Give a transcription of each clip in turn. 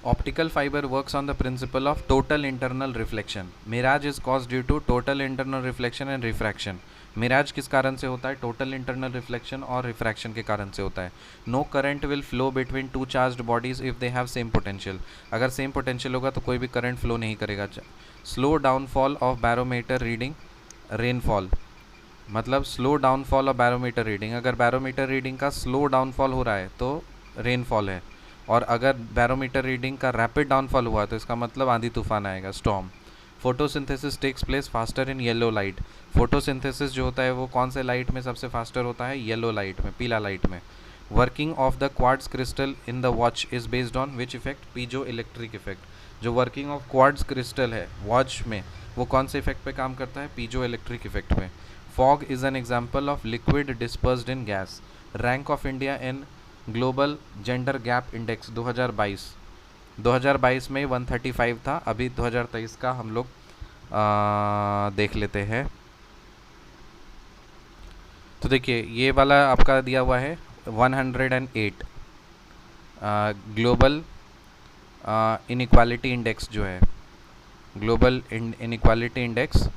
Optical fiber works on the principle of total internal reflection. Mirage is caused due to total internal reflection and refraction. Miraj किस कारण से होता है? Total internal reflection और refraction के कारण से होता है. No current will flow between two charged bodies if they have same potential. अगर सेम पोटेंशियल होगा तो कोई भी करंट फ्लो नहीं करेगा. Slow downfall of barometer reading rainfall, मतलब slow downfall of barometer reading. अगर बैरोमीटर रीडिंग का स्लो डाउनफॉल हो रहा है तो रेनफॉल है, और अगर बैरोमीटर रीडिंग का रैपिड डाउनफॉल हुआ तो इसका मतलब आंधी तूफान आएगा, storm. Photosynthesis takes place faster in yellow light. Photosynthesis जो होता है वो कौन से लाइट में सबसे फास्टर होता है? येलो लाइट में, पीला लाइट में. Working of the quartz crystal in the watch is based on which effect? Piezo electric effect. जो वर्किंग ऑफ क्वार्ट्ज क्रिस्टल है वॉच में वो कौन से इफेक्ट पे काम करता है? पीजो इलेक्ट्रिक इफेक्ट में. Fog is an example of liquid dispersed in gas. Rank of India in global gender gap index 2022 में 135 था. अभी 2023 का हम लोग देख लेते हैं. तो देखिए ये वाला आपका दिया हुआ है 108 ग्लोबल इनइक्वालिटी इंडेक्स जो है, ग्लोबल इनइक्वालिटी इंडेक्स,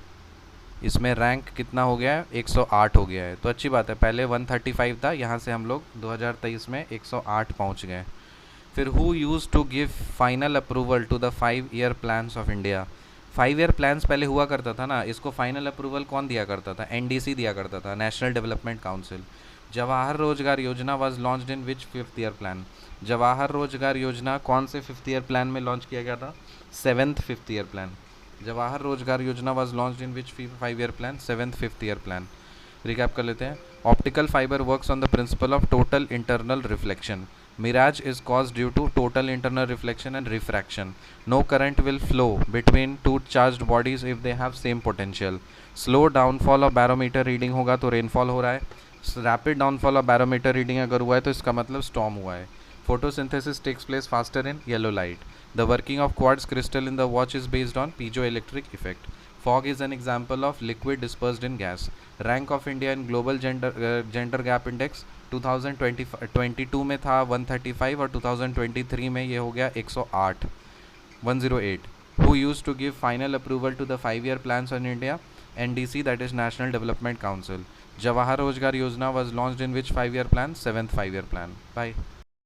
इसमें रैंक कितना हो गया है? 108 हो गया है. तो अच्छी बात है, पहले 135 था, यहाँ से हम लोग 2023 में 108 पहुँच गए. फिर who used to give final approval to the 5-year plans of India. 5-year plans पहले हुआ करता था ना, इसको फाइनल अप्रूवल कौन दिया करता था? एनडीसी दिया करता था, नेशनल डेवलपमेंट काउंसिल. जवाहर रोजगार योजना was launched in which 5th-year plan. Jawahar रोजगार योजना कौन से 5th-year प्लान में लॉन्च किया गया था? 7th 5th-year plan. जवाहर रोजगार योजना was launched in which 5-year plan? 7th 5th-year plan. Recap कर लेते हैं. Optical fibre works on the principle of total internal reflection. Mirage is caused due to total internal reflection and refraction. No current will flow between two charged bodies if they have same potential. Slow downfall of barometer reading होगा तो rainfall हो रहा है. Rapid downfall of barometer reading अगर हुआ है तो इसका मतलब storm हुआ है. Photosynthesis takes place faster in yellow light. The working of quartz crystal in the watch is based on piezoelectric effect. Fog is an example of liquid dispersed in gas. Rank of India in global gender gap index 2022 में था 135 और 2023 में ये हो गया 108. Who used to give final approval to the 5-year plans on India? NDC, that is National Development Council. Jawahar Rozgar Yojana was launched in which 5-year plan? 7th 5-year plan. Bye.